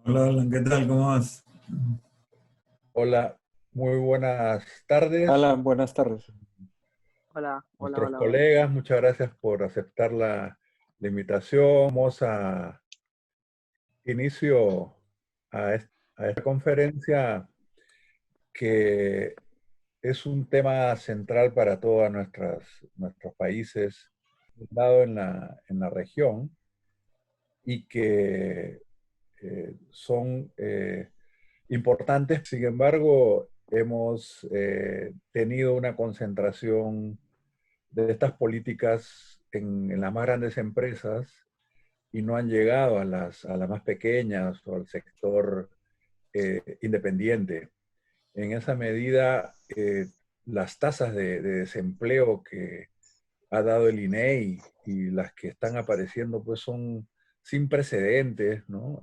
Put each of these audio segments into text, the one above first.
Hola, Alan, ¿qué tal? ¿Cómo vas? Hola, muy buenas tardes. Alan, buenas tardes. Hola, hola, Nuestros hola, hola. colegas, muchas gracias por aceptar la invitación. Vamos a inicio a esta conferencia que es un tema central para todos nuestros países, dado en la región y que son importantes. Sin embargo, hemos tenido una concentración de estas políticas en las más grandes empresas y no han llegado a las más pequeñas o al sector independiente. En esa medida, las tasas de desempleo que ha dado el INEI y las que están apareciendo pues son sin precedentes, ¿no?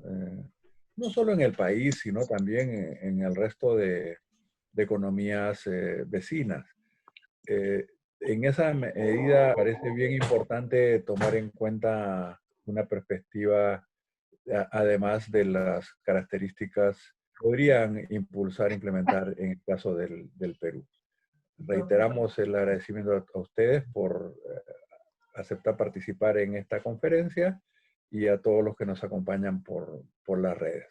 No solo en el país, sino también en el resto de economías vecinas. Eh, en esa medida parece bien importante tomar en cuenta una perspectiva, además de las características que podrían impulsar, implementar en el caso del Perú. Reiteramos el agradecimiento a ustedes por aceptar participar en esta conferencia y a todos los que nos acompañan por las redes.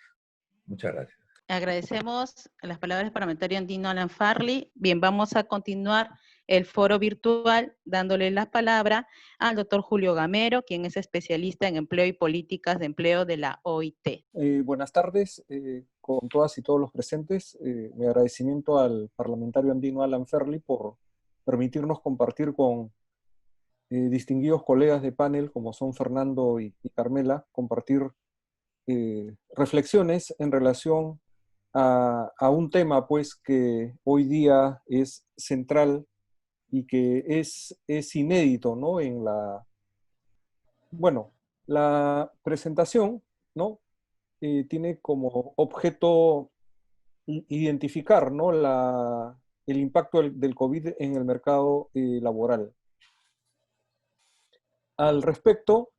Muchas gracias. Agradecemos las palabras del parlamentario andino Alan Farley. Bien, vamos a continuar el foro virtual dándole la palabra al doctor Julio Gamero, quien es especialista en empleo y políticas de empleo de la OIT. Buenas tardes con todas y todos los presentes. Mi agradecimiento al parlamentario andino Alan Farley por permitirnos compartir con distinguidos colegas de panel como son Fernando y Carmela, compartir reflexiones en relación a un tema pues que hoy día es central y que es inédito, ¿no? La presentación, ¿no? Tiene como objeto identificar, ¿no? El impacto del COVID en el mercado laboral. Al respecto,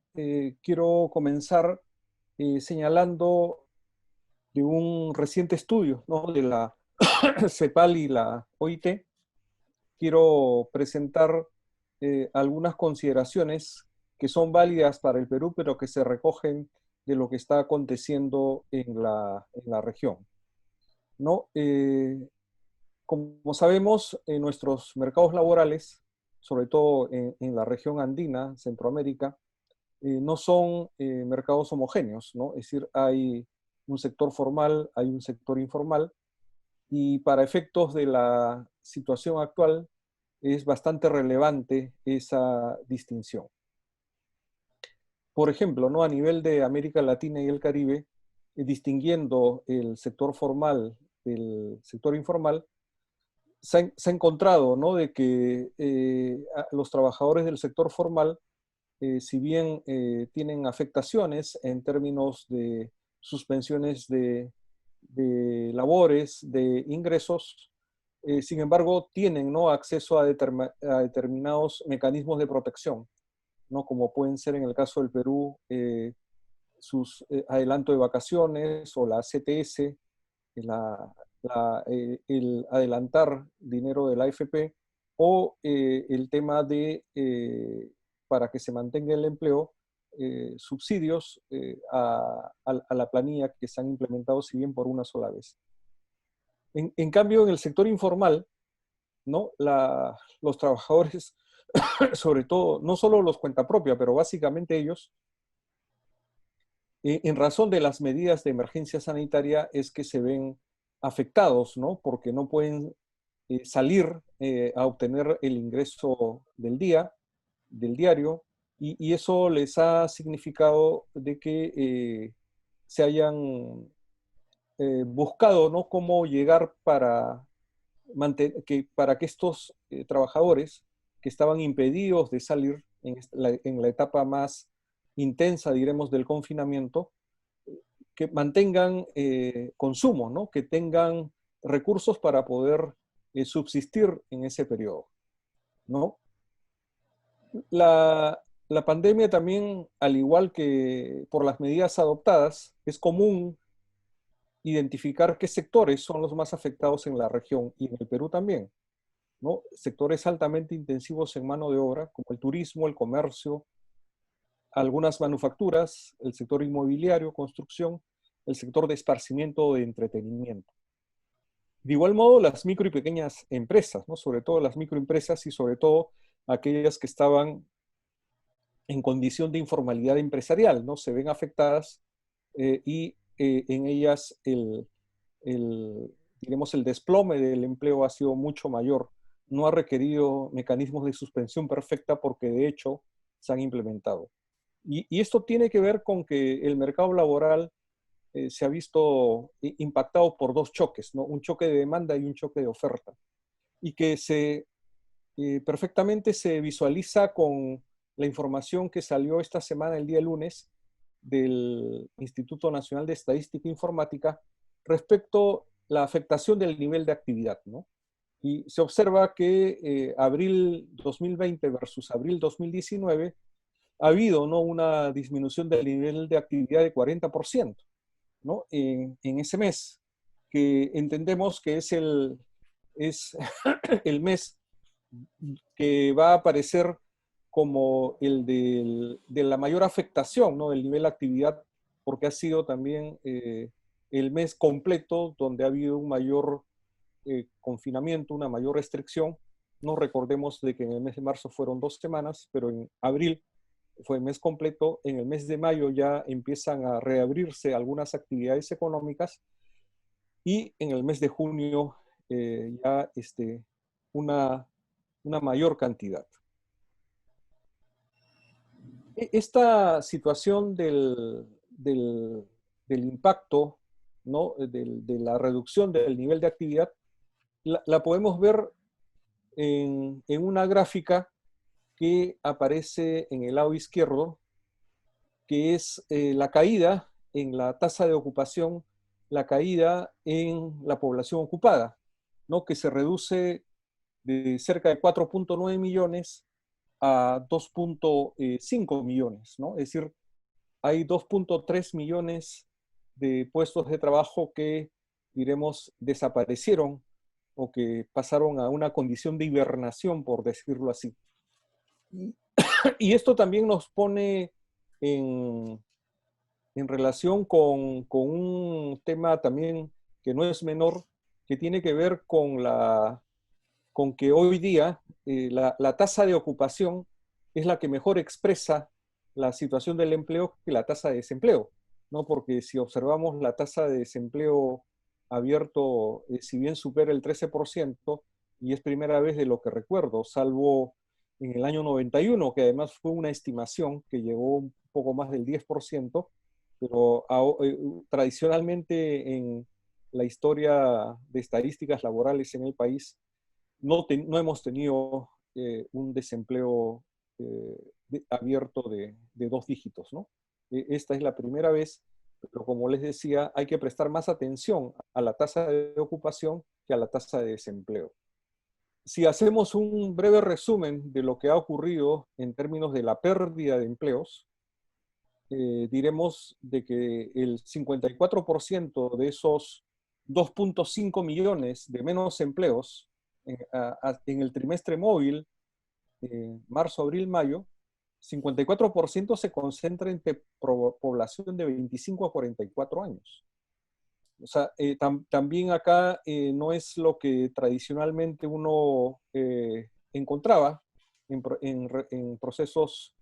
quiero comenzar señalando de un reciente estudio, ¿no? De la CEPAL y la OIT. Quiero presentar algunas consideraciones que son válidas para el Perú, pero que se recogen de lo que está aconteciendo en la región, ¿no? Como sabemos, en nuestros mercados laborales, sobre todo en la región andina, Centroamérica, no son mercados homogéneos, ¿no? Es decir, hay un sector formal, hay un sector informal, y para efectos de la situación actual es bastante relevante esa distinción. Por ejemplo, ¿no? A nivel de América Latina y el Caribe, distinguiendo el sector formal del sector informal, se ha encontrado, ¿no? De que los trabajadores del sector formal, si bien tienen afectaciones en términos de suspensiones de labores, de ingresos, sin embargo, tienen, ¿no? Acceso a determinados mecanismos de protección, ¿no? Como pueden ser en el caso del Perú, sus adelanto de vacaciones o la CTS, el adelantar dinero de la AFP, o el tema de, para que se mantenga el empleo, subsidios a la planilla que se han implementado, si bien por una sola vez. En cambio, en el sector informal, ¿no? Los trabajadores, sobre todo, no solo los cuenta propia, pero básicamente ellos, en razón de las medidas de emergencia sanitaria, es que se ven afectados, ¿no? Porque no pueden salir a obtener el ingreso del día, del diario, y eso les ha significado de que se hayan buscado, ¿no? Cómo llegar para que estos trabajadores que estaban impedidos de salir en la etapa más intensa, diremos, del confinamiento, que mantengan consumo, ¿no? Que tengan recursos para poder subsistir en ese periodo, ¿no? La pandemia también, al igual que por las medidas adoptadas, es común identificar qué sectores son los más afectados en la región y en el Perú también, ¿no? Sectores altamente intensivos en mano de obra, como el turismo, el comercio, algunas manufacturas, el sector inmobiliario, construcción, el sector de esparcimiento o de entretenimiento. De igual modo, las micro y pequeñas empresas, ¿no? Sobre todo las microempresas y sobre todo aquellas que estaban en condición de informalidad empresarial, ¿no? Se ven afectadas y en ellas diremos, el desplome del empleo ha sido mucho mayor. No ha requerido mecanismos de suspensión perfecta porque de hecho se han implementado. Y esto tiene que ver con que el mercado laboral se ha visto impactado por dos choques, ¿no? Un choque de demanda y un choque de oferta. Y que perfectamente se visualiza con la información que salió esta semana, el día lunes, del Instituto Nacional de Estadística e Informática respecto a la afectación del nivel de actividad, ¿no? Y se observa que abril 2020 versus abril 2019 ha habido, ¿no?, una disminución del nivel de actividad de 40%, ¿no?, en ese mes, que entendemos que es el mes que va a aparecer como el de la mayor afectación, ¿no?, del nivel de actividad, porque ha sido también el mes completo donde ha habido un mayor confinamiento, una mayor restricción. No recordemos de que en el mes de marzo fueron 2 semanas, pero en abril fue el mes completo. En el mes de mayo ya empiezan a reabrirse algunas actividades económicas y en el mes de junio ya una mayor cantidad. Esta situación del impacto, ¿no?, de la reducción del nivel de actividad, la podemos ver en una gráfica que aparece en el lado izquierdo, que es la caída en la tasa de ocupación, la caída en la población ocupada, ¿no?, que se reduce de cerca de 4.9 millones a 2.5 millones, ¿no? Es decir, hay 2.3 millones de puestos de trabajo que, diremos, desaparecieron o que pasaron a una condición de hibernación, por decirlo así. Y esto también nos pone en relación con un tema también que no es menor, que tiene que ver con que hoy día la tasa de ocupación es la que mejor expresa la situación del empleo que la tasa de desempleo, ¿no? Porque si observamos la tasa de desempleo abierto, si bien supera el 13%, y es primera vez de lo que recuerdo, salvo en el año 91, que además fue una estimación que llegó un poco más del 10%, pero tradicionalmente en la historia de estadísticas laborales en el país, no hemos tenido un desempleo abierto de 2 dígitos, ¿no? Esta es la primera vez, pero como les decía, hay que prestar más atención a la tasa de ocupación que a la tasa de desempleo. Si hacemos un breve resumen de lo que ha ocurrido en términos de la pérdida de empleos, diremos de que el 54% de esos 2.5 millones de menos empleos en el trimestre móvil, marzo, abril, mayo, 54% se concentra entre población de 25 a 44 años. O sea, también acá no es lo que tradicionalmente uno encontraba en procesos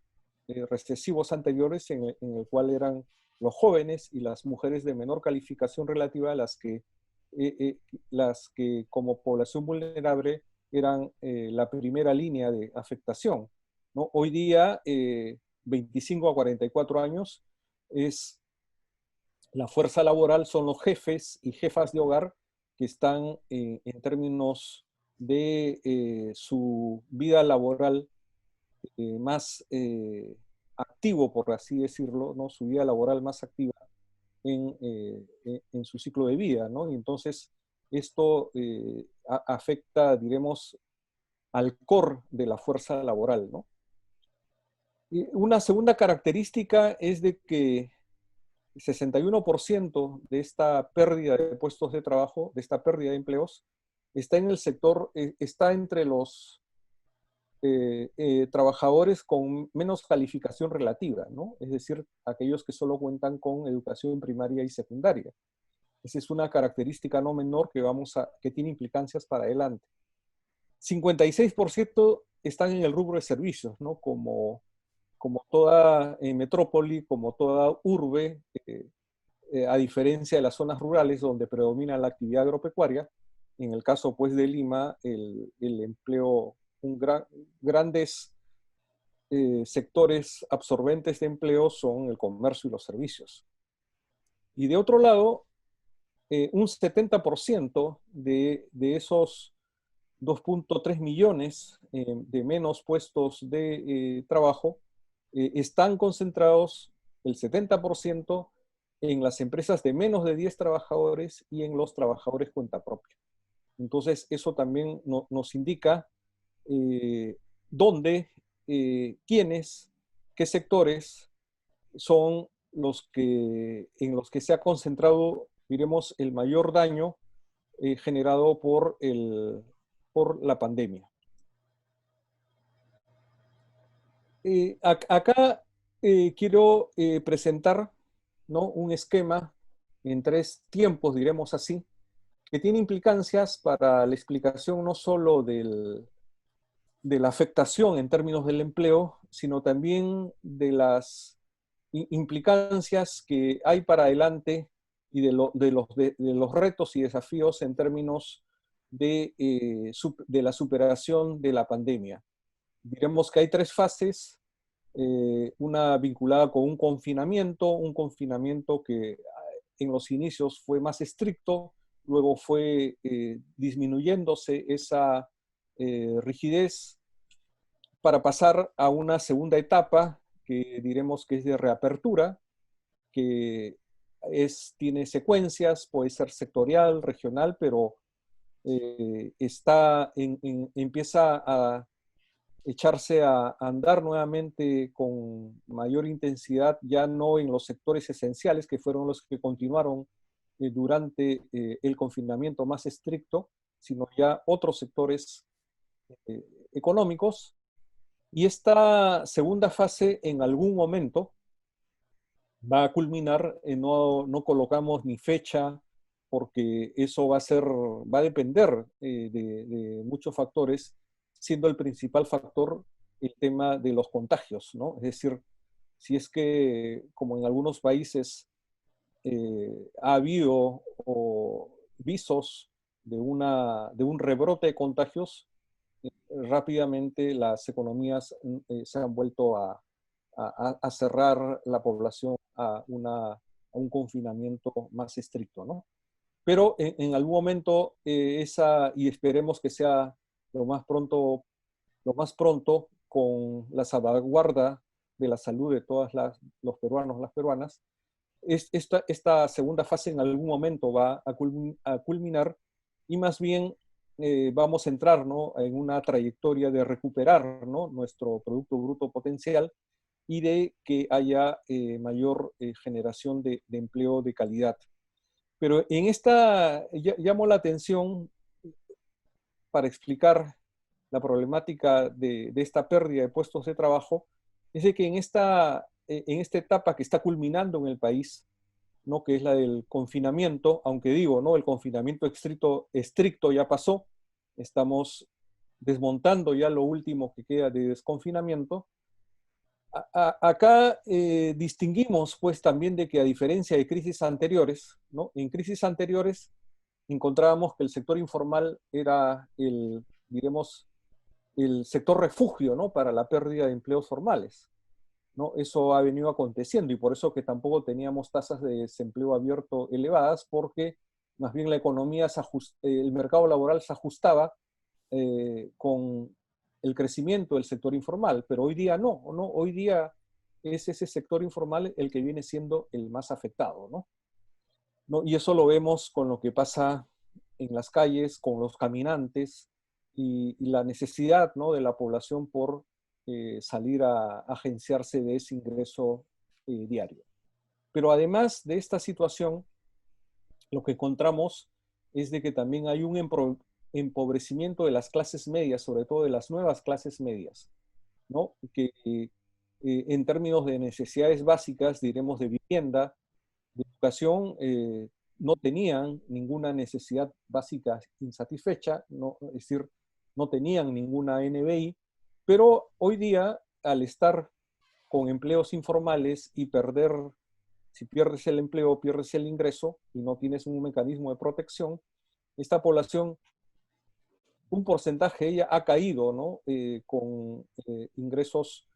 recesivos anteriores, en el cual eran los jóvenes y las mujeres de menor calificación relativa las que como población vulnerable eran la primera línea de afectación, ¿no? Hoy día, 25 a 44 años es la fuerza laboral, son los jefes y jefas de hogar que están en términos de su vida laboral más activo, por así decirlo, ¿no? Su vida laboral más activa en su ciclo de vida, ¿no? Y entonces esto afecta, diremos, al core de la fuerza laboral, ¿no? Y una segunda característica es de que 61% de esta pérdida de puestos de trabajo, de esta pérdida de empleos, está en el sector, está entre los trabajadores con menos calificación relativa, ¿no? Es decir, aquellos que solo cuentan con educación primaria y secundaria. Esa es una característica no menor que tiene implicancias para adelante. 56% están en el rubro de servicios, ¿no? Como toda metrópoli, como toda urbe, a diferencia de las zonas rurales donde predomina la actividad agropecuaria. En el caso pues de Lima, el empleo, grandes sectores absorbentes de empleo son el comercio y los servicios. Y de otro lado, un 70% de esos 2.3 millones de menos puestos de trabajo están concentrados, el 70%, en las empresas de menos de 10 trabajadores y en los trabajadores cuenta propia. Entonces, eso también nos indica dónde, quiénes, qué sectores son en los que se ha concentrado, diremos, el mayor daño generado por la pandemia. Acá quiero presentar, ¿no?, un esquema en 3 tiempos, diremos así, que tiene implicancias para la explicación no solo de la afectación en términos del empleo, sino también de las implicancias que hay para adelante y de los retos y desafíos en términos de la superación de la pandemia. Diremos que hay 3 fases, una vinculada con un confinamiento que en los inicios fue más estricto, luego fue disminuyéndose esa rigidez para pasar a una segunda etapa que diremos que es de reapertura, que tiene secuencias, puede ser sectorial, regional, pero empieza a echarse a andar nuevamente con mayor intensidad, ya no en los sectores esenciales, que fueron los que continuaron durante el confinamiento más estricto, sino ya otros sectores económicos. Y esta segunda fase en algún momento va a culminar, no colocamos ni fecha, porque eso va a depender de muchos factores, siendo el principal factor el tema de los contagios, ¿no? Es decir, si es que, como en algunos países, ha habido visos de un rebrote de contagios, rápidamente las economías se han vuelto a cerrar la población a un confinamiento más estricto, ¿no? Pero en algún momento y esperemos que sea lo más pronto con la salvaguarda de la salud de todos los peruanos, las peruanas, esta segunda fase en algún momento va a culminar y más bien vamos a entrar, ¿no?, en una trayectoria de recuperar, ¿no?, nuestro Producto Bruto Potencial y de que haya mayor generación de empleo de calidad. Pero en esta llamo la atención para explicar la problemática de esta pérdida de puestos de trabajo, es de que en esta etapa que está culminando en el país, ¿no?, que es la del confinamiento, aunque digo, ¿no?, el confinamiento estricto ya pasó, estamos desmontando ya lo último que queda de desconfinamiento. Acá distinguimos pues también de que a diferencia de crisis anteriores, ¿no?, en crisis anteriores encontrábamos que el sector informal era diremos, el sector refugio, ¿no?, para la pérdida de empleos formales, ¿no? Eso ha venido aconteciendo y por eso que tampoco teníamos tasas de desempleo abierto elevadas, porque más bien la economía el mercado laboral se ajustaba con el crecimiento del sector informal, pero hoy día no, hoy día es ese sector informal el que viene siendo el más afectado, ¿no? Y eso lo vemos con lo que pasa en las calles, con los caminantes y la necesidad, ¿no?, de la población por salir a agenciarse de ese ingreso diario. Pero además de esta situación, lo que encontramos es de que también hay un empobrecimiento de las clases medias, sobre todo de las nuevas clases medias, ¿no? Que en términos de necesidades básicas, diremos de vivienda, de educación, no tenían ninguna necesidad básica insatisfecha, no, es decir, no tenían ninguna NBI, pero hoy día, al estar con empleos informales y perder, si pierdes el empleo, pierdes el ingreso y no tienes un mecanismo de protección, esta población, un porcentaje de ella ha caído, ¿no? Con ingresos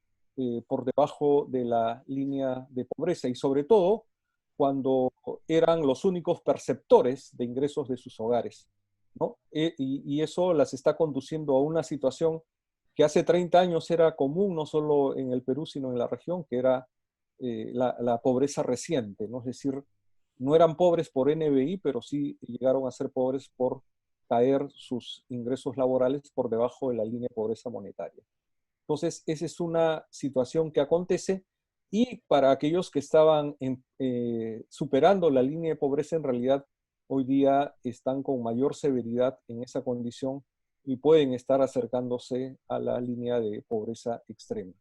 por debajo de la línea de pobreza y sobre todo cuando eran los únicos perceptores de ingresos de sus hogares, ¿no? Y eso las está conduciendo a una situación que hace 30 años era común, no solo en el Perú, sino en la región, que era la pobreza reciente, ¿no? Es decir, no eran pobres por NBI, pero sí llegaron a ser pobres por caer sus ingresos laborales por debajo de la línea de pobreza monetaria. Entonces, esa es una situación que acontece y para aquellos que estaban superando la línea de pobreza, en realidad hoy día están con mayor severidad en esa condición y pueden estar acercándose a la línea de pobreza extrema.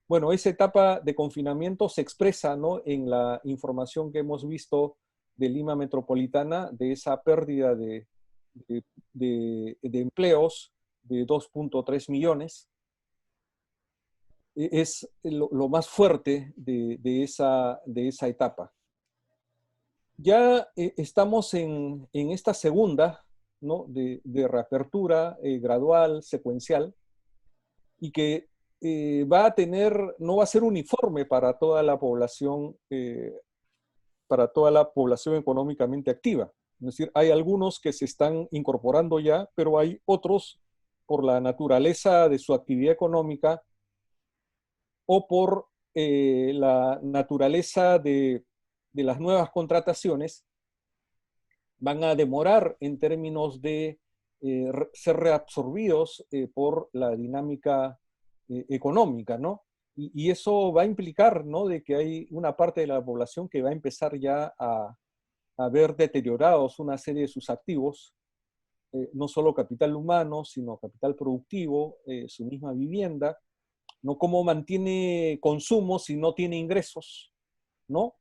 Bueno, esa etapa de confinamiento se expresa, ¿no?, en la información que hemos visto de Lima Metropolitana, de esa pérdida de empleos de 2.3 millones. Es lo más fuerte de esa etapa. Ya estamos en esta segunda, ¿no?, de reapertura gradual, secuencial, y que va a tener, no va a ser uniforme para toda la población económicamente activa. Es decir, hay algunos que se están incorporando ya, pero hay otros, por la naturaleza de su actividad económica o por la naturaleza de las nuevas contrataciones, van a demorar en términos de ser reabsorbidos por la dinámica económica, ¿no? Y eso va a implicar, ¿no?, de que hay una parte de la población que va a empezar ya a ver deteriorados una serie de sus activos, no solo capital humano, sino capital productivo, su misma vivienda, no cómo mantiene consumo si no tiene ingresos, ¿no?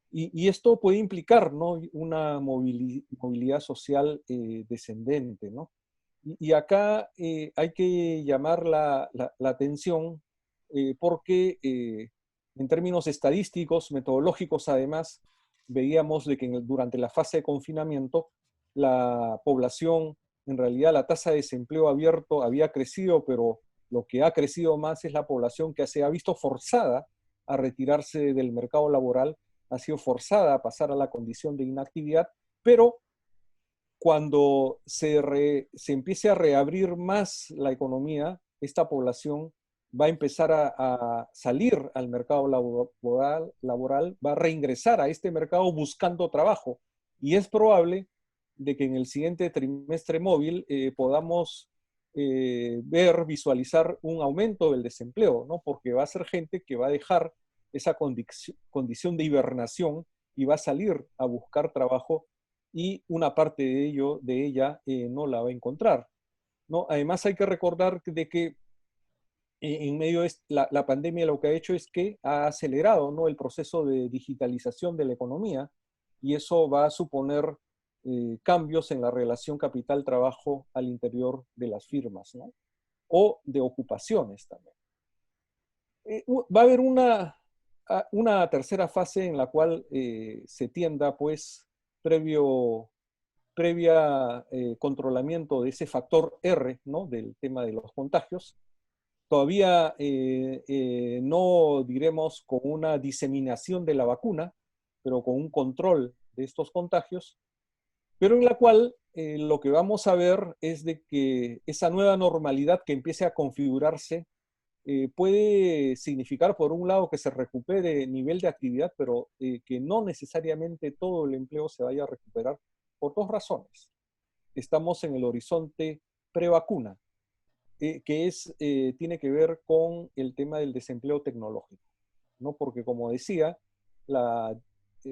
Y esto puede implicar, ¿no?, una movilidad social descendente, ¿no? Y acá hay que llamar la atención porque en términos estadísticos, metodológicos además, veíamos de que durante la fase de confinamiento la población, en realidad la tasa de desempleo abierto había crecido, pero lo que ha crecido más es la población que se ha visto forzada a retirarse del mercado laboral, ha sido forzada a pasar a la condición de inactividad, pero cuando se empiece a reabrir más la economía, esta población va a empezar a salir al mercado laboral, va a reingresar a este mercado buscando trabajo. Y es probable de que en el siguiente trimestre móvil podamos visualizar un aumento del desempleo, ¿no? Porque va a ser gente que va a dejar esa condición de hibernación y va a salir a buscar trabajo y una parte de ella no la va a encontrar, ¿no? Además hay que recordar de que en medio de la pandemia lo que ha hecho es que ha acelerado, ¿no?, el proceso de digitalización de la economía y eso va a suponer cambios en la relación capital-trabajo al interior de las firmas, ¿no?, o de ocupaciones también. Va a haber una tercera fase en la cual se tienda, pues, previa controlamiento de ese factor R, ¿no?, del tema de los contagios. Todavía no diremos con una diseminación de la vacuna, pero con un control de estos contagios, pero en la cual lo que vamos a ver es de que esa nueva normalidad que empiece a configurarse puede significar, por un lado, que se recupere nivel de actividad, pero que no necesariamente todo el empleo se vaya a recuperar por dos razones. Estamos en el horizonte prevacuna, que tiene que ver con el tema del desempleo tecnológico, ¿no? Porque, como decía, la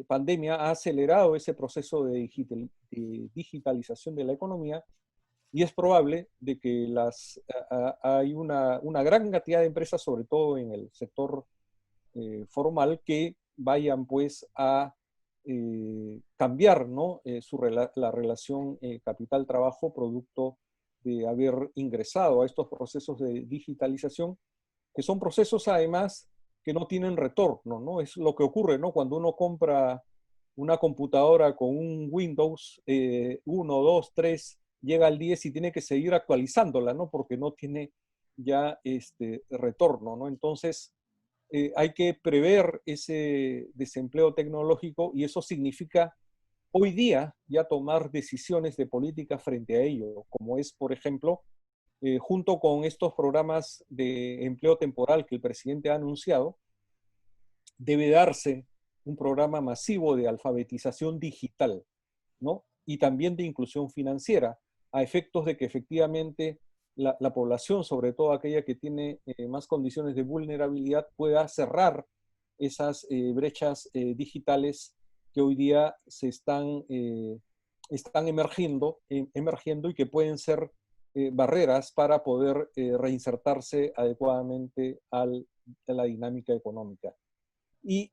pandemia ha acelerado ese proceso de digitalización de la economía, y es probable de que hay una gran cantidad de empresas, sobre todo en el sector formal, que vayan pues a cambiar, ¿no? La relación capital-trabajo producto de haber ingresado a estos procesos de digitalización, que son procesos además que no tienen retorno, ¿no? Es lo que ocurre, ¿no? Cuando uno compra una computadora con un Windows 1, 2, 3, llega al 10 y tiene que seguir actualizándola, ¿no? Porque no tiene ya retorno, ¿no? Entonces, hay que prever ese desempleo tecnológico, y eso significa hoy día ya tomar decisiones de política frente a ello, como es, por ejemplo, junto con estos programas de empleo temporal que el presidente ha anunciado, debe darse un programa masivo de alfabetización digital, ¿no? Y también de inclusión financiera, a efectos de que efectivamente la población, sobre todo aquella que tiene más condiciones de vulnerabilidad, pueda cerrar esas brechas digitales que hoy día están emergiendo y que pueden ser barreras para poder reinsertarse adecuadamente a la dinámica económica. Y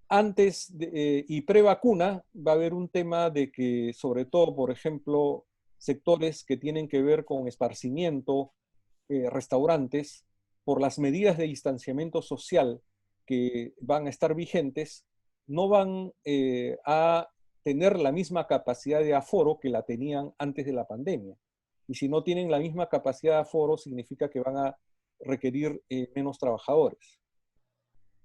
y pre-vacuna va a haber un tema de que, sobre todo, por ejemplo, sectores que tienen que ver con esparcimiento, restaurantes, por las medidas de distanciamiento social que van a estar vigentes, no van a tener la misma capacidad de aforo que la tenían antes de la pandemia. Y si no tienen la misma capacidad de aforo, significa que van a requerir menos trabajadores.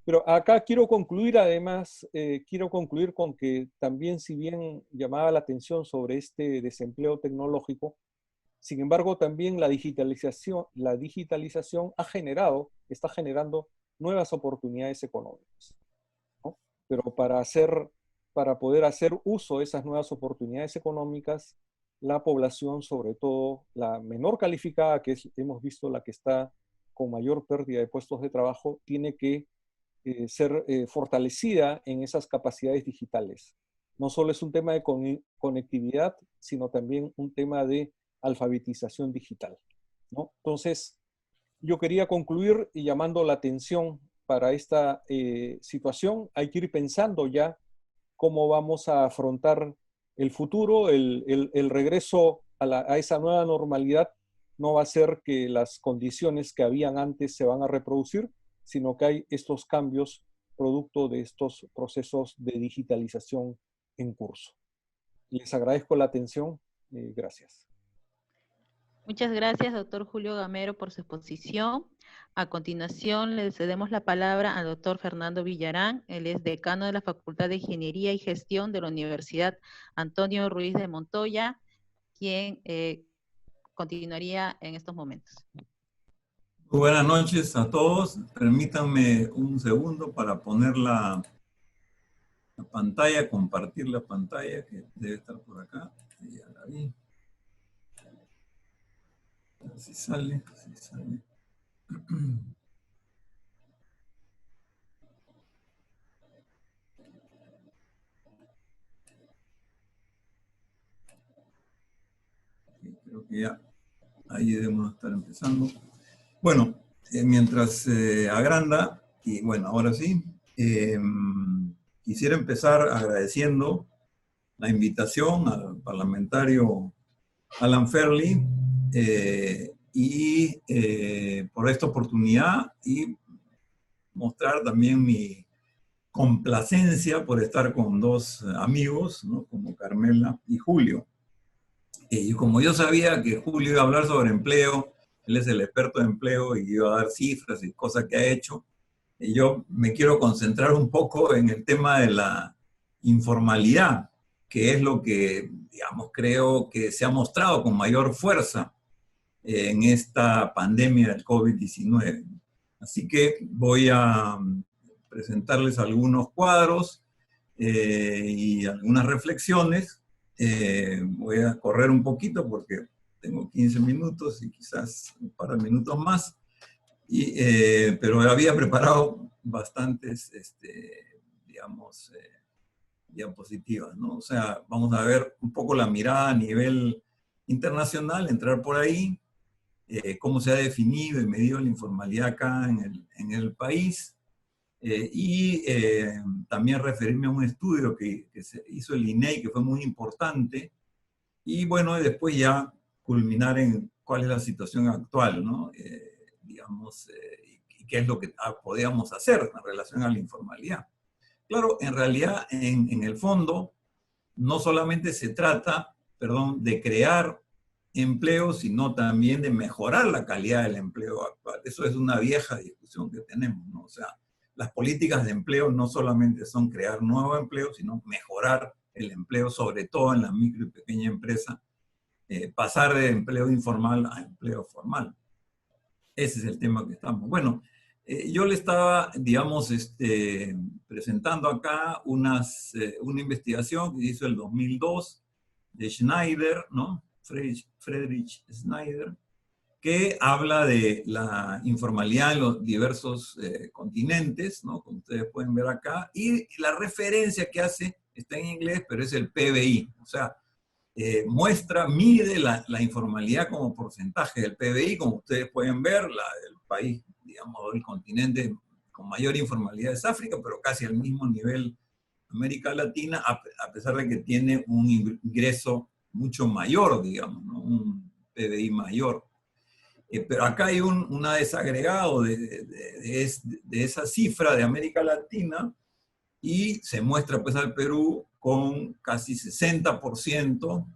Pero acá quiero concluir, además, quiero concluir con que también, si bien llamaba la atención sobre este desempleo tecnológico, sin embargo, también la digitalización está generando nuevas oportunidades económicas, ¿no? Pero para poder hacer uso de esas nuevas oportunidades económicas, la población, sobre todo la menor calificada, que hemos visto la que está con mayor pérdida de puestos de trabajo, tiene que ser fortalecida en esas capacidades digitales. No solo es un tema de conectividad, sino también un tema de alfabetización digital, ¿no? Entonces, yo quería concluir llamando la atención para esta situación. Hay que ir pensando ya cómo vamos a afrontar el futuro, el regreso a esa nueva normalidad. No va a ser que las condiciones que habían antes se van a reproducir, sino que hay estos cambios producto de estos procesos de digitalización en curso. Les agradezco la atención. Gracias. Muchas gracias, doctor Julio Gamero, por su exposición. A continuación, le cedemos la palabra al doctor Fernando Villarán. Él es decano de la Facultad de Ingeniería y Gestión de la Universidad Antonio Ruiz de Montoya, quien continuaría en estos momentos. Buenas noches a todos. Permítanme un segundo para poner la pantalla, compartir la pantalla, que debe estar por acá. Ya la vi. Si sale, si sale. Creo que ya ahí debemos estar empezando. Bueno, mientras agranda, y bueno, ahora sí, quisiera empezar agradeciendo la invitación al parlamentario Alan Ferli por esta oportunidad, y mostrar también mi complacencia por estar con dos amigos, ¿no? Como Carmela y Julio. Y como yo sabía que Julio iba a hablar sobre empleo, él es el experto de empleo y iba a dar cifras y cosas que ha hecho, y yo me quiero concentrar un poco en el tema de la informalidad, que es lo que, digamos, creo que se ha mostrado con mayor fuerza en esta pandemia del COVID-19. Así que voy a presentarles algunos cuadros y algunas reflexiones. Voy a correr un poquito porque tengo 15 minutos y quizás un par de minutos más, pero había preparado bastantes digamos, diapositivas, ¿no? O sea, vamos a ver un poco la mirada a nivel internacional, entrar por ahí, cómo se ha definido y medido la informalidad acá en el país, y también referirme a un estudio que se hizo el INEI, que fue muy importante, y bueno, después ya culminar en cuál es la situación actual, ¿no? Digamos, y qué es lo que podíamos hacer en relación a la informalidad. Claro, en realidad, en el fondo, no solamente se trata, perdón, de crear empleo, sino también de mejorar la calidad del empleo actual. Eso es una vieja discusión que tenemos, ¿no? O sea, las políticas de empleo no solamente son crear nuevo empleo, sino mejorar el empleo, sobre todo en la micro y pequeña empresa, pasar de empleo informal a empleo formal. Ese es el tema que estamos. Bueno, yo le estaba, digamos, presentando acá una investigación que hizo el 2002 de Schneider, ¿no? Friedrich Schneider, que habla de la informalidad en los diversos continentes, ¿no? Como ustedes pueden ver acá, y la referencia que hace está en inglés, pero es el PBI, o sea, mide la informalidad como porcentaje del PBI, como ustedes pueden ver, el país, digamos, el continente con mayor informalidad es África, pero casi al mismo nivel América Latina, a pesar de que tiene un ingreso mucho mayor, digamos, ¿no? Un PBI mayor. Pero acá hay un desagregado de esa cifra de América Latina y se muestra pues al Perú con casi 60%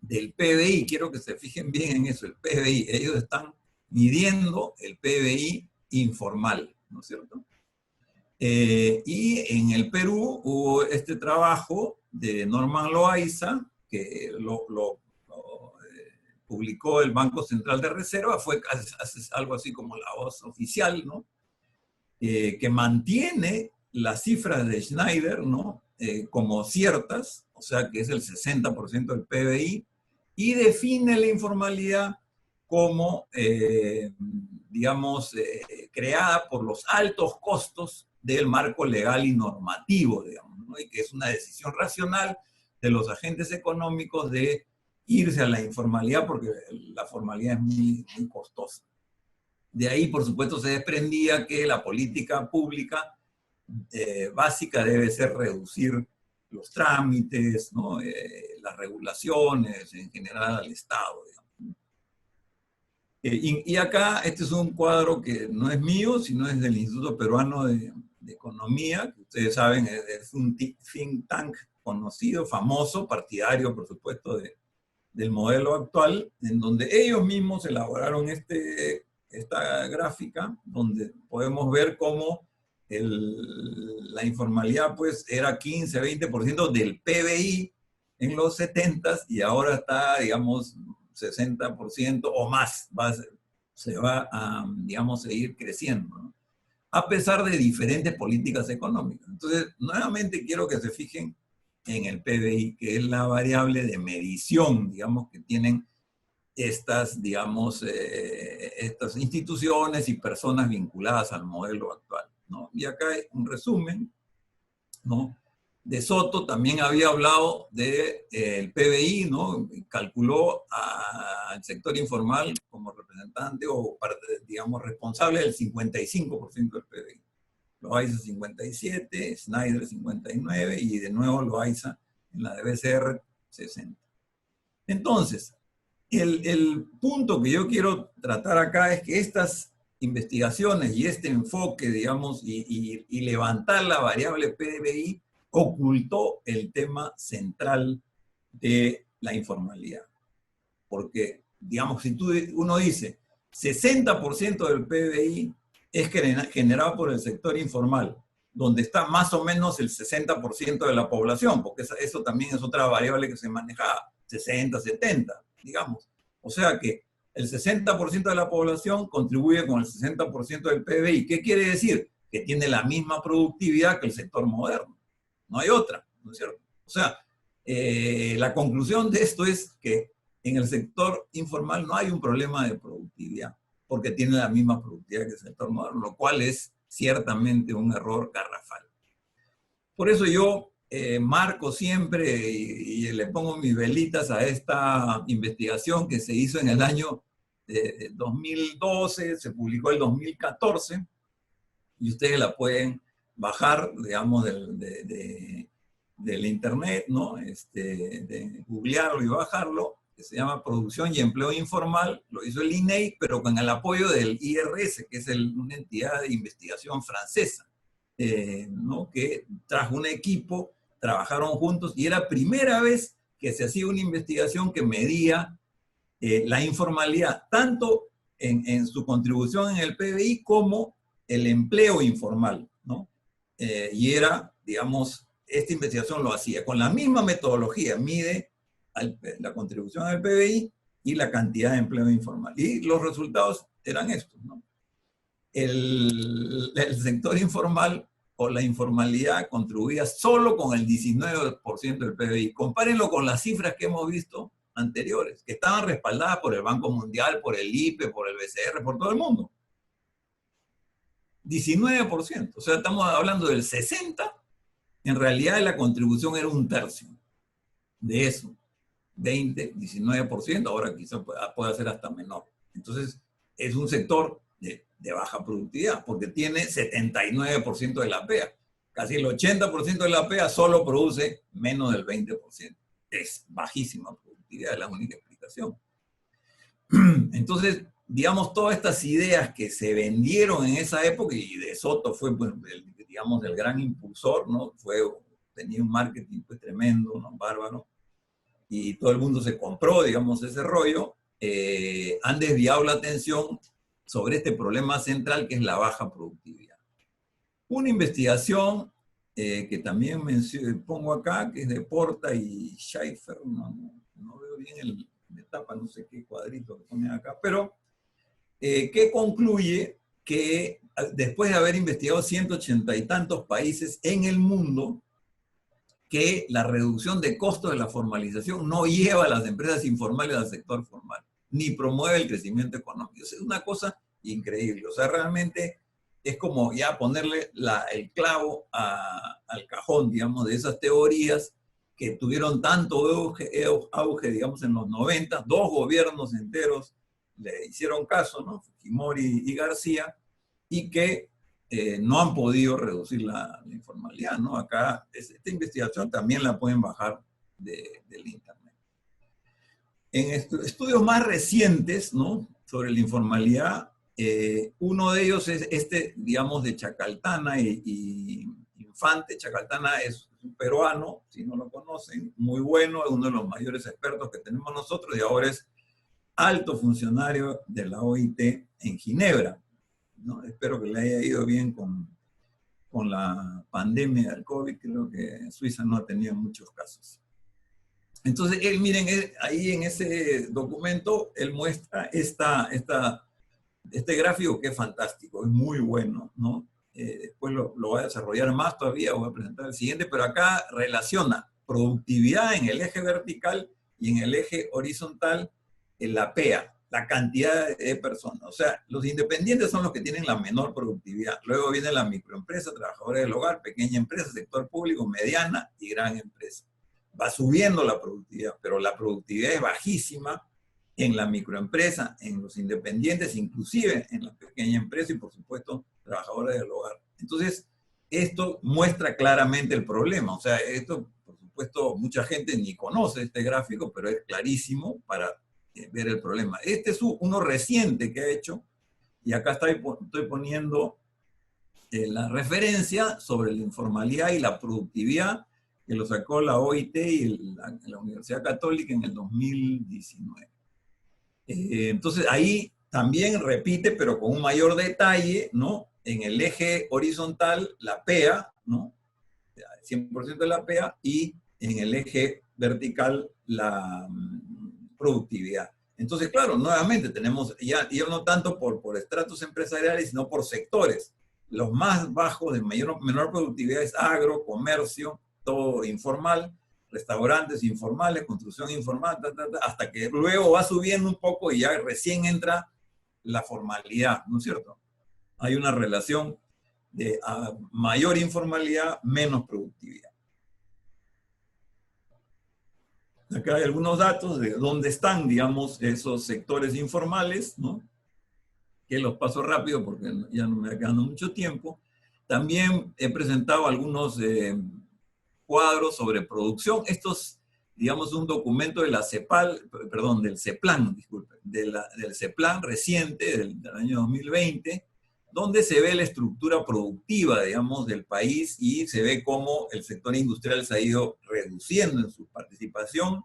del PBI. Quiero que se fijen bien en eso, el PBI. Ellos están midiendo el PBI informal, ¿no es cierto? Y en el Perú hubo este trabajo de Norman Loaiza, que lo publicó el Banco Central de Reserva, fue algo así como la voz oficial, ¿no? Que mantiene las cifras de Schneider, ¿no? Como ciertas, o sea que es el 60% del PBI, y define la informalidad como, digamos, creada por los altos costos del marco legal y normativo, digamos, ¿no? Y que es una decisión racional de los agentes económicos de irse a la informalidad porque la formalidad es muy, muy costosa. De ahí, por supuesto, se desprendía que la política pública básica debe ser reducir los trámites, ¿no? Las regulaciones, en general al Estado, digamos. Y acá, este es un cuadro que no es mío, sino es del Instituto Peruano de Economía, que ustedes saben, es un think tank conocido, famoso, partidario, por supuesto, del modelo actual, en donde ellos mismos elaboraron esta gráfica, donde podemos ver cómo la informalidad pues era 15-20% del PBI en los 70s y ahora está, digamos, 60% o más, se va a, digamos, seguir creciendo, ¿no? A pesar de diferentes políticas económicas. Entonces, nuevamente quiero que se fijen en el PBI, que es la variable de medición, digamos, que tienen estas, digamos, estas instituciones y personas vinculadas al modelo actual, ¿no? Y acá hay un resumen, ¿no? De Soto también había hablado del PBI, ¿no? Calculó al sector informal como representante o, digamos, responsable del 55% del PBI. Loaiza 57, Schneider 59 y de nuevo Loaiza en la de BCR 60. Entonces, el punto que yo quiero tratar acá es que estas investigaciones y este enfoque, digamos, y levantar la variable PBI ocultó el tema central de la informalidad. Porque, digamos, si uno dice 60% del PBI es generado por el sector informal, donde está más o menos el 60% de la población, porque eso también es otra variable que se manejaba, 60, 70, digamos. O sea que el 60% de la población contribuye con el 60% del PBI. ¿Qué quiere decir? Que tiene la misma productividad que el sector moderno. No hay otra, ¿no es cierto? O sea, la conclusión de esto es que en el sector informal no hay un problema de productividad, porque tiene la misma productividad que el sector moderno, lo cual es ciertamente un error garrafal. Por eso yo marco siempre y le pongo mis velitas a esta investigación que se hizo en el año 2012, se publicó el 2014, y ustedes la pueden bajar, digamos, del internet, ¿no? De googlearlo y bajarlo, que se llama Producción y Empleo Informal, lo hizo el INEI, pero con el apoyo del IRS, que es una entidad de investigación francesa, ¿no? Que trajo un equipo, trabajaron juntos, y era primera vez que se hacía una investigación que medía la informalidad, tanto en su contribución en el PBI como el empleo informal, ¿no? Y era, digamos, esta investigación lo hacía con la misma metodología, mide la contribución al PBI y la cantidad de empleo informal. Y los resultados eran estos, ¿no? El sector informal o la informalidad contribuía solo con el 19% del PBI. Compárenlo con las cifras que hemos visto anteriores, que estaban respaldadas por el Banco Mundial, por el IPE, por el BCR, por todo el mundo. 19%, o sea, estamos hablando del 60%, en realidad la contribución era un tercio de eso, 20, 19%, ahora quizás pueda ser hasta menor. Entonces, es un sector de baja productividad, porque tiene 79% de la PEA. Casi el 80% de la PEA solo produce menos del 20%. Es bajísima productividad, es la única explicación. Entonces, digamos, todas estas ideas que se vendieron en esa época, y De Soto fue, pues, digamos, el gran impulsor, ¿no? Tenía un marketing pues, tremendo, ¿no? Bárbaro, y todo el mundo se compró, digamos, ese rollo, han desviado la atención sobre este problema central que es la baja productividad. Una investigación que también pongo acá, que es de Porta y Schaeffer, no veo bien el de tapa, no sé qué cuadrito que ponen acá, pero que concluye que después de haber investigado 180 y tantos países en el mundo, que la reducción de costos de la formalización no lleva a las empresas informales al sector formal, ni promueve el crecimiento económico. Es una cosa increíble. O sea, realmente es como ya ponerle el clavo al cajón, digamos, de esas teorías que tuvieron tanto auge, digamos, en los 90. Dos gobiernos enteros le hicieron caso, ¿no? Fujimori y García, y que no han podido reducir la informalidad, ¿no? Acá, esta investigación también la pueden bajar del internet. En estudios más recientes, ¿no? Sobre la informalidad, uno de ellos es digamos, de Chacaltana y Infante. Chacaltana es un peruano, si no lo conocen, muy bueno, es uno de los mayores expertos que tenemos nosotros, y ahora es alto funcionario de la OIT en Ginebra, ¿no? Espero que le haya ido bien con la pandemia del COVID. Creo que Suiza no ha tenido muchos casos. Entonces, miren, ahí en ese documento, él muestra este gráfico que es fantástico, es muy bueno, ¿no? Después lo voy a desarrollar más todavía, voy a presentar el siguiente, pero acá relaciona productividad en el eje vertical y en el eje horizontal en la PEA, la cantidad de personas. O sea, los independientes son los que tienen la menor productividad. Luego viene la microempresa, trabajadores del hogar, pequeña empresa, sector público, mediana y gran empresa. Va subiendo la productividad, pero la productividad es bajísima en la microempresa, en los independientes, inclusive en la pequeña empresa y, por supuesto, trabajadores del hogar. Entonces, esto muestra claramente el problema. O sea, esto, por supuesto, mucha gente ni conoce este gráfico, pero es clarísimo para ver el problema. Este es uno reciente que ha hecho, y acá estoy poniendo la referencia sobre la informalidad y la productividad, que lo sacó la OIT y la Universidad Católica en el 2019. Entonces ahí también repite, pero con un mayor detalle, ¿no? En el eje horizontal, la PEA, ¿no? 100% de la PEA, y en el eje vertical, la productividad. Entonces, claro, nuevamente tenemos, ya no tanto por estratos empresariales, sino por sectores. Los más bajos de menor productividad es agro, comercio, todo informal, restaurantes informales, construcción informal, hasta que luego va subiendo un poco y ya recién entra la formalidad, ¿no es cierto? Hay una relación de mayor informalidad, menos productividad. Acá hay algunos datos de dónde están, digamos, esos sectores informales, ¿no? Que los paso rápido porque ya no me va quedando mucho tiempo. También he presentado algunos cuadros sobre producción. Estos, digamos, un documento de la CEPAL, perdón, del CEPLAN, disculpe, del CEPLAN reciente, del año 2020, donde se ve la estructura productiva, digamos, del país y se ve cómo el sector industrial se ha ido reduciendo en su participación,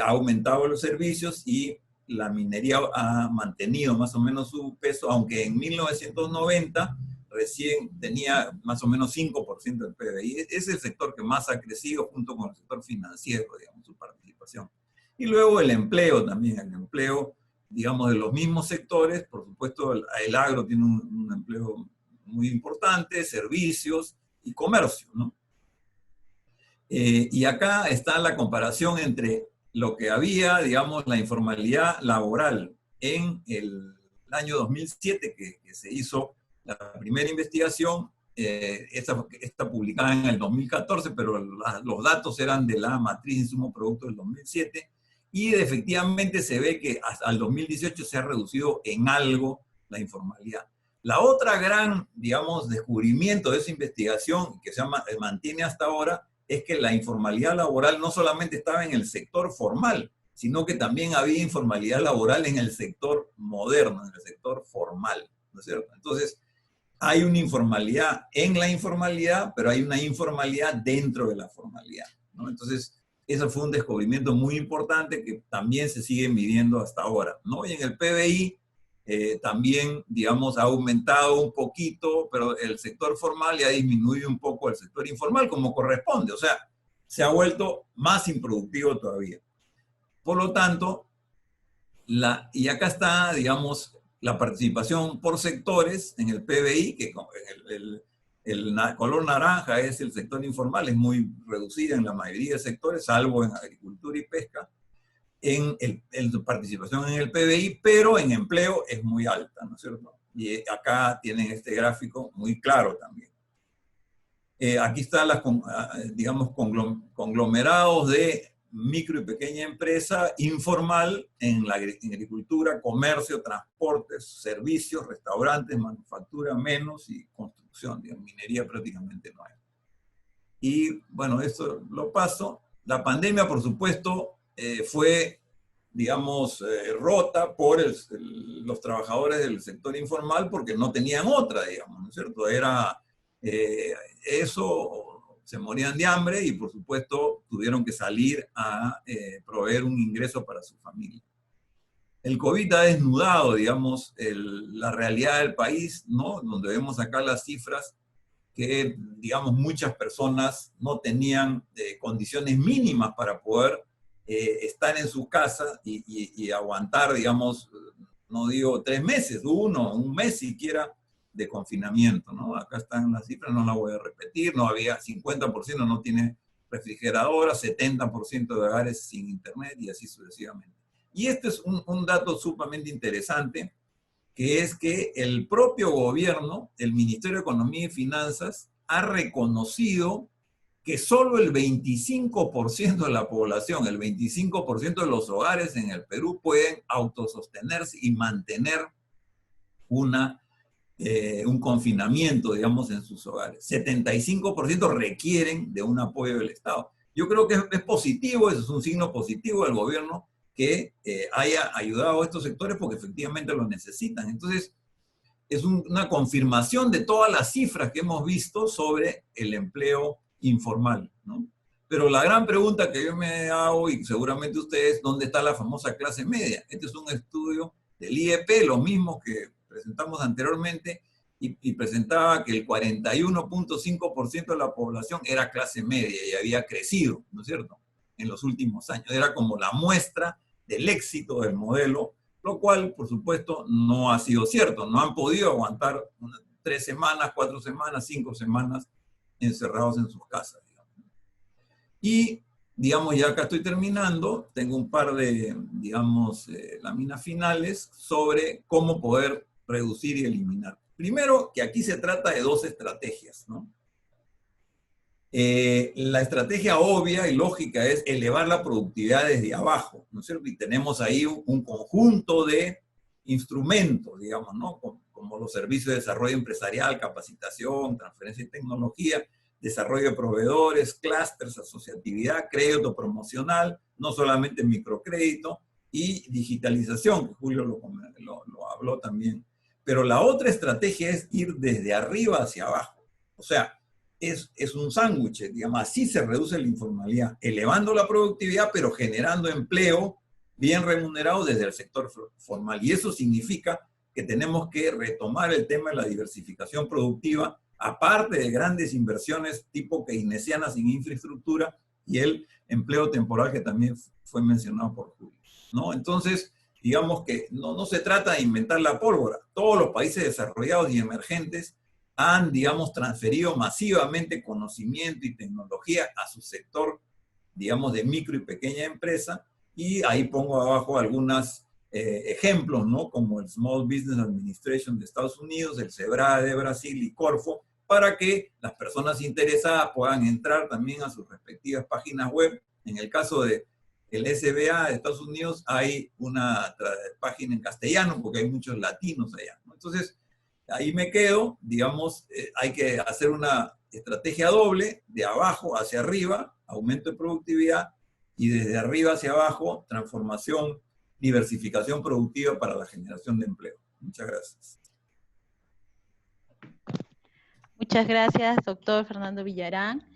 ha aumentado los servicios y la minería ha mantenido más o menos su peso, aunque en 1990 recién tenía más o menos 5% del PBI. Es el sector que más ha crecido junto con el sector financiero, digamos, su participación. Y luego el empleo también, el empleo, digamos, de los mismos sectores. Por supuesto, el agro tiene un empleo muy importante, servicios y comercio, ¿no? Y acá está la comparación entre lo que había, digamos, la informalidad laboral en el año 2007, que se hizo la primera investigación, esta publicada en el 2014, pero los datos eran de la matriz de insumo producto del 2007, y efectivamente se ve que hasta el 2018 se ha reducido en algo la informalidad. La otra gran, digamos, descubrimiento de esa investigación, que se mantiene hasta ahora, es que la informalidad laboral no solamente estaba en el sector formal, sino que también había informalidad laboral en el sector moderno, en el sector formal, ¿no es cierto? Entonces, hay una informalidad en la informalidad, pero hay una informalidad dentro de la formalidad, ¿no? Entonces, eso fue un descubrimiento muy importante que también se sigue midiendo hasta ahora, ¿no? Y en el PBI también, digamos, ha aumentado un poquito, pero el sector formal ya ha disminuido un poco el sector informal como corresponde, o sea, se ha vuelto más improductivo todavía. Por lo tanto, y acá está, digamos, la participación por sectores en el PBI, que el color naranja es el sector informal, es muy reducida en la mayoría de sectores, salvo en agricultura y pesca, en participación en el PBI, pero en empleo es muy alta, ¿no es cierto? Y acá tienen este gráfico muy claro también. Aquí están digamos, conglomerados de micro y pequeña empresa informal en agricultura, comercio, transportes, servicios, restaurantes, manufactura menos y construcción. Digamos, minería prácticamente no hay. Y bueno, esto lo paso. La pandemia, por supuesto, fue, digamos, rota por los trabajadores del sector informal porque no tenían otra, digamos, ¿no es cierto? Era eso, se morían de hambre y por supuesto tuvieron que salir a proveer un ingreso para su familia. El COVID ha desnudado, digamos, la realidad del país, ¿no? Donde vemos acá las cifras que, digamos, muchas personas no tenían condiciones mínimas para poder estar en su casa y aguantar, digamos, no digo 3 meses, un mes siquiera de confinamiento, ¿no? Acá están las cifras, no las voy a repetir, no había 50% no tiene refrigeradora, 70% de hogares sin internet y así sucesivamente. Y este es un dato sumamente interesante, que es que el propio gobierno, el Ministerio de Economía y Finanzas, ha reconocido que solo el 25% de la población, el 25% de los hogares en el Perú pueden autosostenerse y mantener un confinamiento, digamos, en sus hogares. 75% requieren de un apoyo del Estado. Yo creo que es positivo, eso es un signo positivo del gobierno, que haya ayudado a estos sectores porque efectivamente lo necesitan. Entonces, es una confirmación de todas las cifras que hemos visto sobre el empleo informal, ¿no? Pero la gran pregunta que yo me hago, y seguramente ustedes, ¿dónde está la famosa clase media? Este es un estudio del IEP, lo mismo que presentamos anteriormente, y presentaba que el 41.5% de la población era clase media y había crecido, ¿no es cierto?, en los últimos años. Era como la muestra del éxito del modelo, lo cual, por supuesto, no ha sido cierto. No han podido aguantar 3 semanas, 4 semanas, 5 semanas encerrados en sus casas, digamos. Y, digamos, ya acá estoy terminando, tengo un par de, digamos, láminas finales sobre cómo poder reducir y eliminar. Primero, que aquí se trata de 2 estrategias, ¿no? La estrategia obvia y lógica es elevar la productividad desde abajo, ¿no es cierto? Y tenemos ahí un conjunto de instrumentos, digamos, ¿no? Como los servicios de desarrollo empresarial, capacitación, transferencia de tecnología, desarrollo de proveedores, clústeres, asociatividad, crédito promocional, no solamente microcrédito, y digitalización, que Julio lo habló también. Pero la otra estrategia es ir desde arriba hacia abajo. O sea, es un sándwich, digamos, así se reduce la informalidad, elevando la productividad, pero generando empleo bien remunerado desde el sector formal. Y eso significa que tenemos que retomar el tema de la diversificación productiva, aparte de grandes inversiones tipo keynesianas en infraestructura y el empleo temporal que también fue mencionado por Julio, ¿no? Entonces, digamos que no se trata de inventar la pólvora. Todos los países desarrollados y emergentes han, digamos, transferido masivamente conocimiento y tecnología a su sector, digamos, de micro y pequeña empresa, y ahí pongo abajo algunos ejemplos, ¿no? Como el Small Business Administration de Estados Unidos, el SEBRAE de Brasil y Corfo, para que las personas interesadas puedan entrar también a sus respectivas páginas web. En el caso de el SBA de Estados Unidos hay una página en castellano, porque hay muchos latinos allá, ¿no? Entonces, ahí me quedo, digamos, hay que hacer una estrategia doble, de abajo hacia arriba, aumento de productividad, y desde arriba hacia abajo, transformación, diversificación productiva para la generación de empleo. Muchas gracias. Muchas gracias, doctor Fernando Villarán.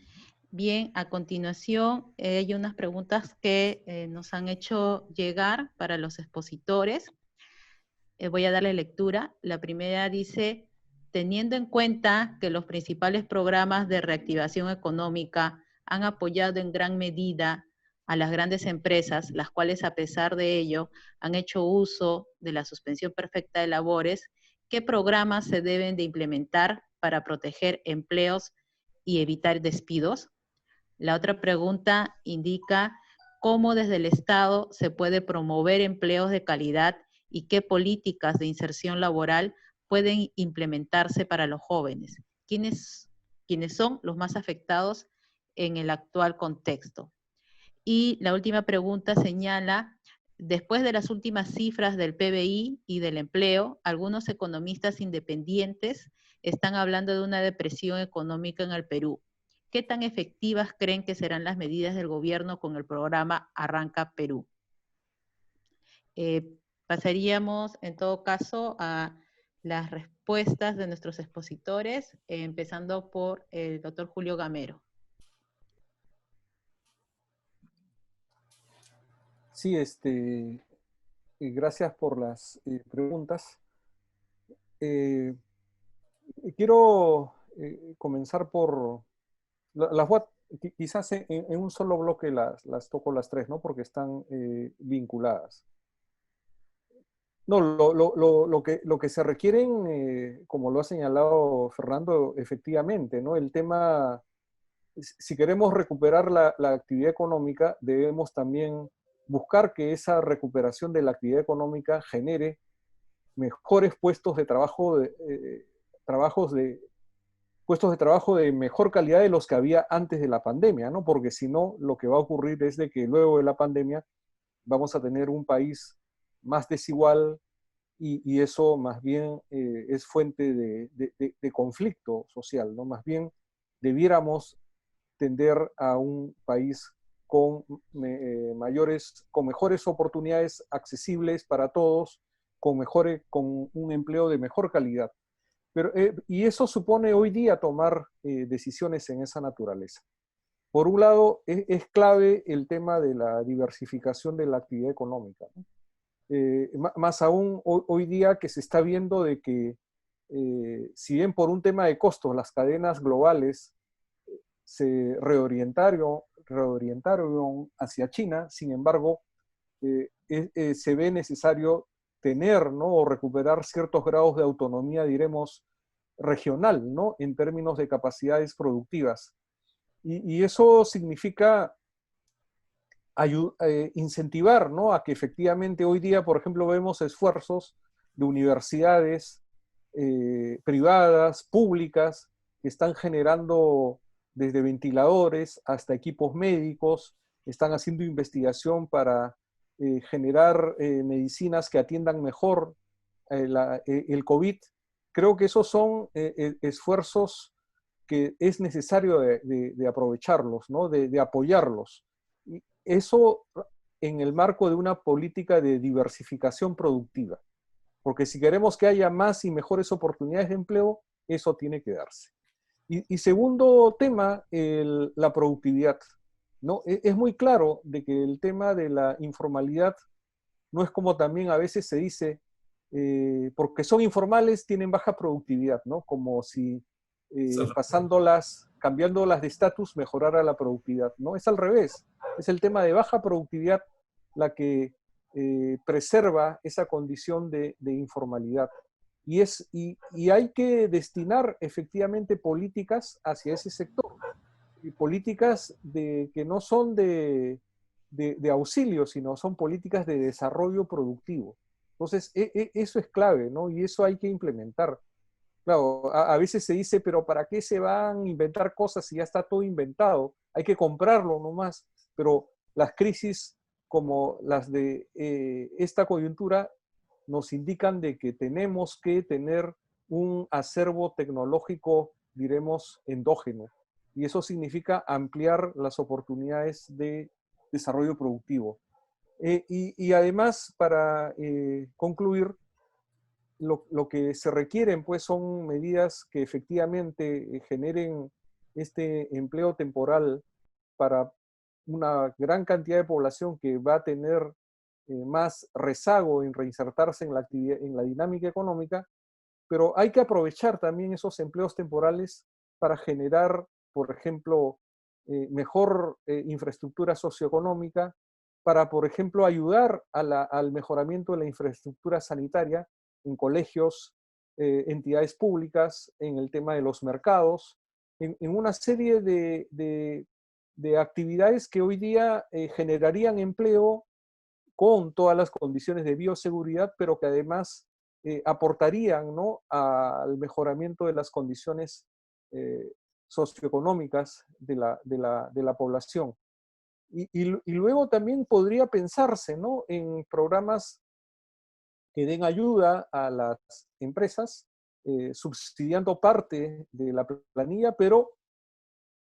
Bien, a continuación hay unas preguntas que nos han hecho llegar para los expositores. Voy a darle lectura. La primera dice, teniendo en cuenta que los principales programas de reactivación económica han apoyado en gran medida a las grandes empresas, las cuales a pesar de ello han hecho uso de la suspensión perfecta de labores, ¿qué programas se deben de implementar para proteger empleos y evitar despidos? La otra pregunta indica cómo desde el Estado se puede promover empleos de calidad y qué políticas de inserción laboral pueden implementarse para los jóvenes. ¿Quiénes son los más afectados en el actual contexto? Y la última pregunta señala, después de las últimas cifras del PBI y del empleo, algunos economistas independientes están hablando de una depresión económica en el Perú. ¿Qué tan efectivas creen que serán las medidas del gobierno con el programa Arranca Perú? Pasaríamos, en todo caso, a las respuestas de nuestros expositores, empezando por el doctor Julio Gamero. Sí, gracias por las preguntas. Quiero comenzar por... quizás en un solo bloque las toco las tres, ¿no? Porque están vinculadas. No, lo que se requieren, como lo ha señalado Fernando, efectivamente, ¿no? El tema, si queremos recuperar la actividad económica, debemos también buscar que esa recuperación de la actividad económica genere mejores puestos de trabajo, puestos de trabajo de mejor calidad de los que había antes de la pandemia, ¿no? Porque si no, lo que va a ocurrir es de que luego de la pandemia vamos a tener un país más desigual y eso más bien es fuente de conflicto social, ¿no? Más bien debiéramos tender a un país con mejores oportunidades accesibles para todos, con un empleo de mejor calidad. Y eso supone hoy día tomar decisiones en esa naturaleza. Por un lado, es clave el tema de la diversificación de la actividad económica, ¿no? Más aún hoy día que se está viendo de que, si bien por un tema de costos las cadenas globales se reorientaron hacia China, sin embargo, se ve necesario tener, ¿no? O recuperar ciertos grados de autonomía, diremos, regional, ¿no? En términos de capacidades productivas. Y eso significa incentivar, ¿no? A que efectivamente hoy día, por ejemplo, vemos esfuerzos de universidades privadas, públicas, que están generando desde ventiladores hasta equipos médicos, están haciendo investigación para generar medicinas que atiendan mejor el COVID. Creo que esos son esfuerzos que es necesario de aprovecharlos, ¿no? de apoyarlos. Y eso en el marco de una política de diversificación productiva. Porque si queremos que haya más y mejores oportunidades de empleo, eso tiene que darse. Y segundo tema, la productividad, ¿no? Es muy claro de que el tema de la informalidad no es como también a veces se dice, porque son informales, tienen baja productividad, ¿no? Como si cambiándolas de estatus mejorara la productividad, ¿no? Es al revés. Es el tema de baja productividad la que preserva esa condición de informalidad. Y hay que destinar efectivamente políticas hacia ese sector. Y políticas que no son de auxilio, sino son políticas de desarrollo productivo. Entonces, eso es clave, ¿no? Y eso hay que implementar. Claro, a veces se dice, pero ¿para qué se van a inventar cosas si ya está todo inventado? Hay que comprarlo nomás. Pero las crisis como las de esta coyuntura nos indican de que tenemos que tener un acervo tecnológico, diremos, endógeno. Y eso significa ampliar las oportunidades de desarrollo productivo. Y además, para concluir, lo que se requieren pues son medidas que efectivamente generen este empleo temporal para una gran cantidad de población que va a tener más rezago en reinsertarse en la dinámica económica, pero hay que aprovechar también esos empleos temporales para generar, por ejemplo, mejor infraestructura socioeconómica, para, por ejemplo, ayudar al mejoramiento de la infraestructura sanitaria en colegios, entidades públicas, en el tema de los mercados, en una serie de actividades que hoy día generarían empleo con todas las condiciones de bioseguridad, pero que además aportarían, ¿no?, al mejoramiento de las condiciones socioeconómicas de la población. Y luego también podría pensarse, ¿no?, en programas que den ayuda a las empresas, subsidiando parte de la planilla, pero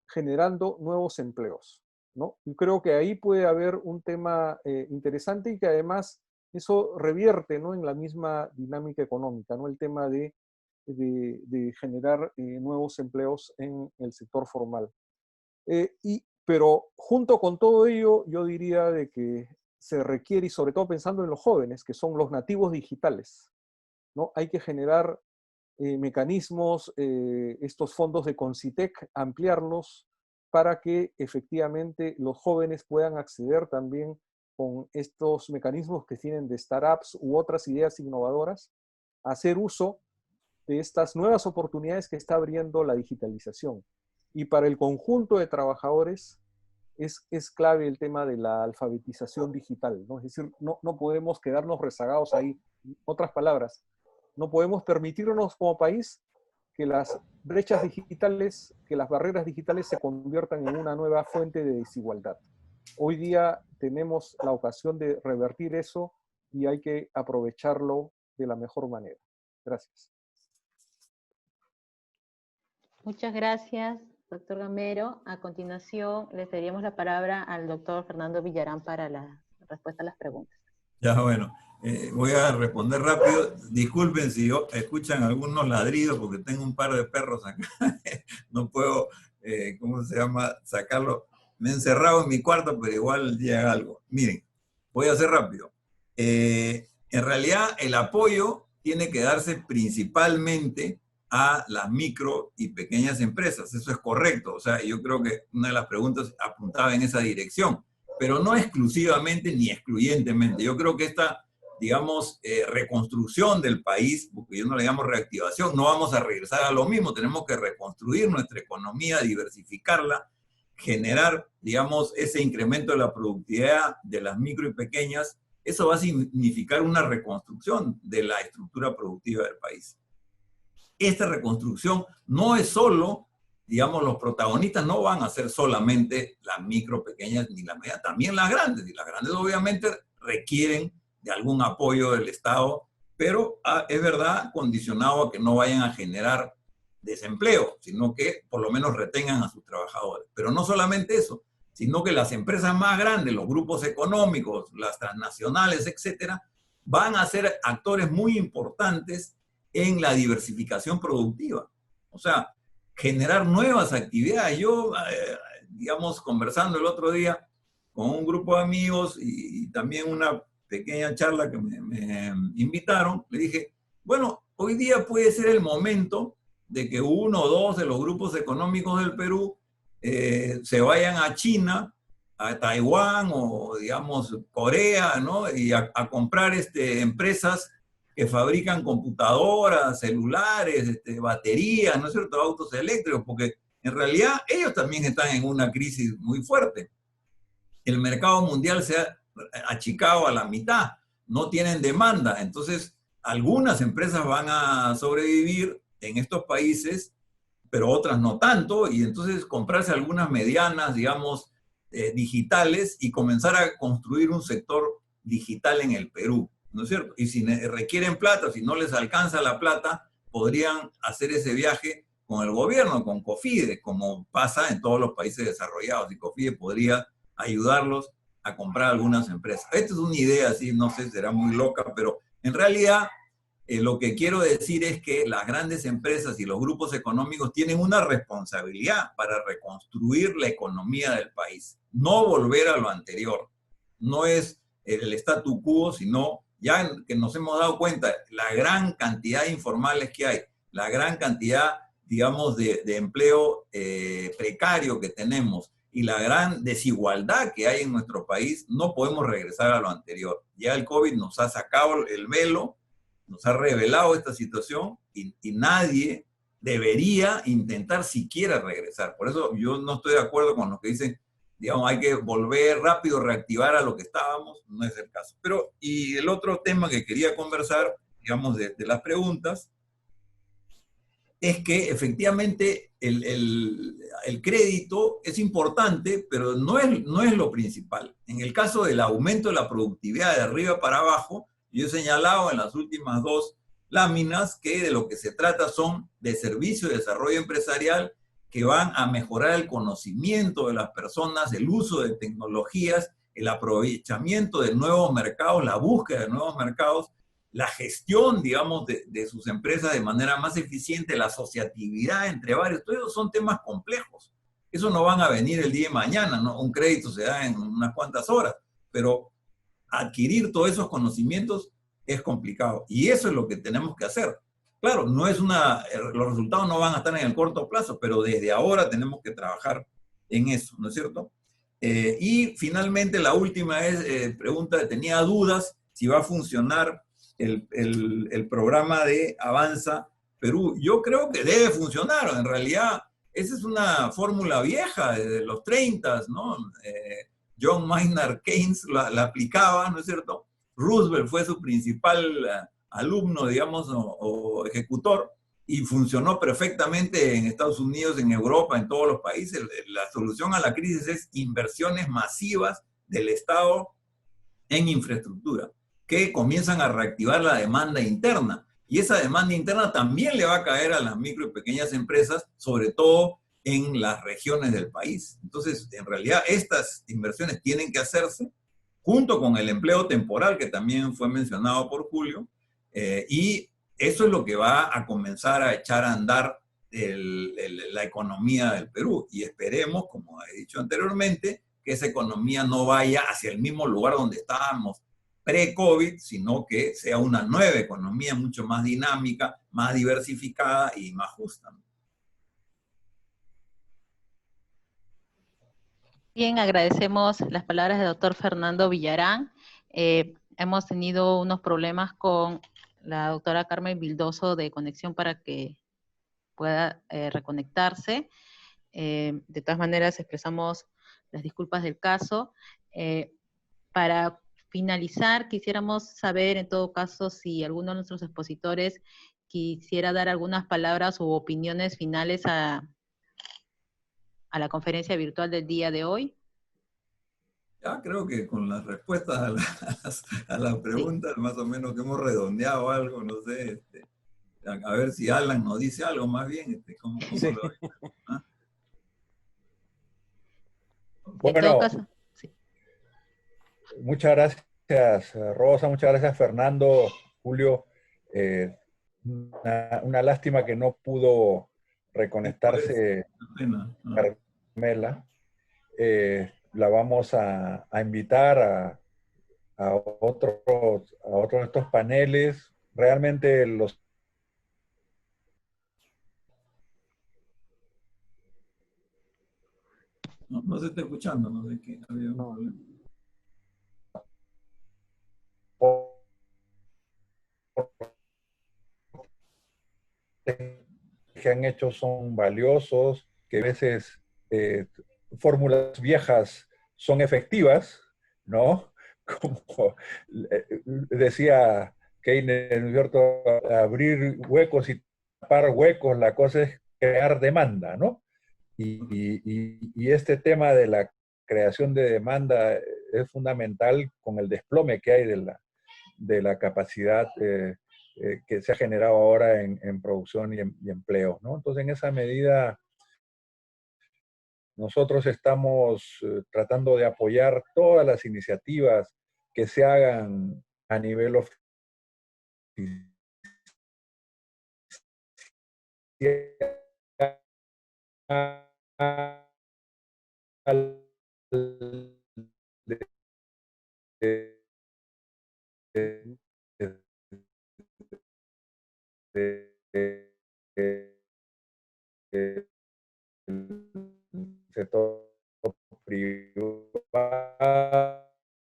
generando nuevos empleos, ¿no? Yo creo que ahí puede haber un tema interesante y que además eso revierte, ¿no?, en la misma dinámica económica, ¿no? El tema de generar nuevos empleos en el sector formal. Pero junto con todo ello, yo diría de que se requiere, y sobre todo pensando en los jóvenes, que son los nativos digitales, ¿no? Hay que generar mecanismos, estos fondos de Concitec, ampliarlos para que efectivamente los jóvenes puedan acceder también con estos mecanismos que tienen de startups u otras ideas innovadoras, a hacer uso de estas nuevas oportunidades que está abriendo la digitalización. Y para el conjunto de trabajadores es clave el tema de la alfabetización digital, ¿no? Es decir, no podemos quedarnos rezagados ahí. En otras palabras, no podemos permitirnos como país que las brechas digitales, que las barreras digitales se conviertan en una nueva fuente de desigualdad. Hoy día tenemos la ocasión de revertir eso y hay que aprovecharlo de la mejor manera. Gracias. Muchas gracias, doctor Gamero. A continuación, le cederíamos la palabra al doctor Fernando Villarán para la respuesta a las preguntas. Ya, bueno. Voy a responder rápido. Disculpen si escuchan algunos ladridos porque tengo un par de perros acá. No puedo, ¿cómo se llama?, sacarlo. Me he encerrado en mi cuarto, pero igual llega algo. Miren, voy a hacer rápido. En realidad, el apoyo tiene que darse principalmente a las micro y pequeñas empresas. Eso es correcto. O sea, yo creo que una de las preguntas apuntaba en esa dirección, pero no exclusivamente ni excluyentemente. Yo creo que esta, digamos, reconstrucción del país, porque yo no le llamo reactivación, no vamos a regresar a lo mismo, tenemos que reconstruir nuestra economía, diversificarla, generar, digamos, ese incremento de la productividad de las micro y pequeñas. Eso va a significar una reconstrucción de la estructura productiva del país. Esta reconstrucción no es solo digamos, los protagonistas no van a ser solamente las micro, pequeñas ni las medianas, también las grandes. Y las grandes obviamente requieren de algún apoyo del Estado, pero es verdad, condicionado a que no vayan a generar desempleo, sino que por lo menos retengan a sus trabajadores. Pero no solamente eso, sino que las empresas más grandes, los grupos económicos, las transnacionales, etcétera, van a ser actores muy importantes en la diversificación productiva. O sea, generar nuevas actividades. Yo, digamos, conversando el otro día con un grupo de amigos y también una pequeña charla que me invitaron, le dije, bueno, hoy día puede ser el momento de que uno o dos de los grupos económicos del Perú se vayan a China, a Taiwán o, digamos, Corea, ¿no? Y a comprar empresas que fabrican computadoras, celulares, baterías, ¿no es cierto?, autos eléctricos, porque en realidad ellos también están en una crisis muy fuerte. El mercado mundial se ha achicado a la mitad, no tienen demanda, entonces algunas empresas van a sobrevivir en estos países, pero otras no tanto, y entonces comprarse algunas medianas, digamos, digitales y comenzar a construir un sector digital en el Perú, ¿no es cierto? Y si requieren plata, si no les alcanza la plata, podrían hacer ese viaje con el gobierno, con COFIDE, como pasa en todos los países desarrollados, y COFIDE podría ayudarlos a comprar algunas empresas. Esta es una idea así, no sé, será muy loca, pero en realidad lo que quiero decir es que las grandes empresas y los grupos económicos tienen una responsabilidad para reconstruir la economía del país, no volver a lo anterior. No es el statu quo, sino ya que nos hemos dado cuenta la gran cantidad de informales que hay, la gran cantidad, digamos, de empleo precario que tenemos y la gran desigualdad que hay en nuestro país, no podemos regresar a lo anterior. Ya el COVID nos ha sacado el velo, nos ha revelado esta situación y nadie debería intentar siquiera regresar. Por eso yo no estoy de acuerdo con los que dicen, digamos, hay que volver rápido, reactivar a lo que estábamos, no es el caso. Pero, y el otro tema que quería conversar, digamos, de las preguntas, es que efectivamente el crédito es importante, pero no es lo principal. En el caso del aumento de la productividad de arriba para abajo, yo he señalado en las últimas dos láminas que de lo que se trata son de servicios de desarrollo empresarial que van a mejorar el conocimiento de las personas, el uso de tecnologías, el aprovechamiento de nuevos mercados, la búsqueda de nuevos mercados, la gestión, digamos, de sus empresas de manera más eficiente, la asociatividad entre varios. Todos esos son temas complejos. Eso no van a venir el día de mañana, ¿no? Un crédito se da en unas cuantas horas, pero adquirir todos esos conocimientos es complicado. Y eso es lo que tenemos que hacer. Claro, los resultados no van a estar en el corto plazo, pero desde ahora tenemos que trabajar en eso, ¿no es cierto? Y finalmente la última pregunta, tenía dudas si va a funcionar el programa de Avanza Perú. Yo creo que debe funcionar, en realidad esa es una fórmula vieja de los 30, ¿no? John Maynard Keynes la aplicaba, ¿no es cierto? Roosevelt fue su principal alumno, digamos, o ejecutor, y funcionó perfectamente en Estados Unidos, en Europa, en todos los países. La solución a la crisis es inversiones masivas del Estado en infraestructura, que comienzan a reactivar la demanda interna. Y esa demanda interna también le va a caer a las micro y pequeñas empresas, sobre todo en las regiones del país. Entonces, en realidad, estas inversiones tienen que hacerse junto con el empleo temporal, que también fue mencionado por Julio, y eso es lo que va a comenzar a echar a andar la economía del Perú. Y esperemos, como he dicho anteriormente, que esa economía no vaya hacia el mismo lugar donde estábamos pre-COVID, sino que sea una nueva economía mucho más dinámica, más diversificada y más justa. Bien, agradecemos las palabras del doctor Fernando Villarán. Hemos tenido unos problemas con la doctora Carmen Vildoso de conexión para que pueda reconectarse. De todas maneras, expresamos las disculpas del caso. Para finalizar, quisiéramos saber, en todo caso, si alguno de nuestros expositores quisiera dar algunas palabras u opiniones finales a a la conferencia virtual del día de hoy? Ya creo que con las respuestas a las Sí. preguntas, más o menos que hemos redondeado algo, no sé, a ver si Alan nos dice algo más bien, ¿cómo Sí. lo ves? ¿Ah? En todo Bueno, caso, sí. muchas gracias, Rosa, muchas gracias, Fernando, Julio. Una lástima que no pudo Sí, pues, reconectarse una pena, ¿no? Carmela. La vamos a invitar a otros de estos paneles. Realmente No, no se está escuchando, no sé qué, había un No. problema. que han hecho son valiosos, que a veces fórmulas viejas son efectivas, ¿no? Como decía Keynes, ¿no es cierto? Abrir huecos y tapar huecos, la cosa es crear demanda, ¿no? Y este tema de la creación de demanda es fundamental con el desplome que hay de la capacidad que se ha generado ahora en producción y empleo, ¿no? Entonces, en esa medida, nosotros estamos tratando de apoyar todas las iniciativas que se hagan a nivel oficial Ujú. sector privado,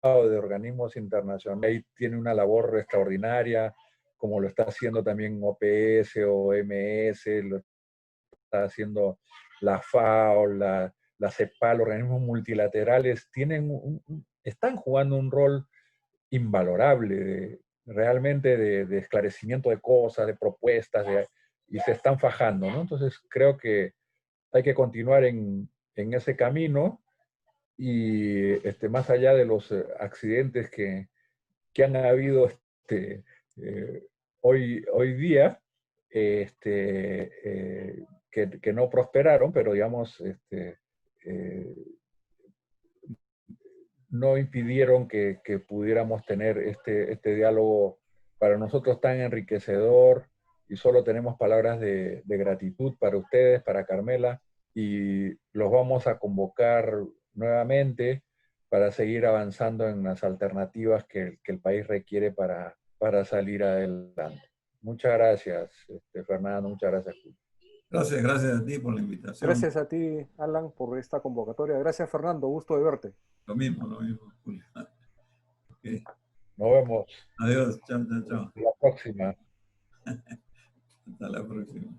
de organismos internacionales. Ahí tiene una labor extraordinaria, como lo está haciendo también OPS o MS, lo está haciendo la FAO, la CEPAL, organismos multilaterales, están jugando un rol invalorable, realmente de esclarecimiento de cosas, de propuestas, y se están fajando, ¿no? Entonces creo que hay que continuar en ese camino y más allá de los accidentes que han habido hoy día, que no prosperaron, pero digamos, eh, no impidieron que pudiéramos tener este diálogo para nosotros tan enriquecedor, y solo tenemos palabras de gratitud para ustedes, para Carmela, y los vamos a convocar nuevamente para seguir avanzando en las alternativas que el país requiere para salir adelante. Muchas gracias, Fernando, muchas gracias, Julio. Gracias a ti por la invitación. Gracias a ti, Alan, por esta convocatoria. Gracias, Fernando. Gusto de verte. Lo mismo, Julio. Okay. Nos vemos Adiós, chao, chao, chao. la próxima. Hasta la próxima.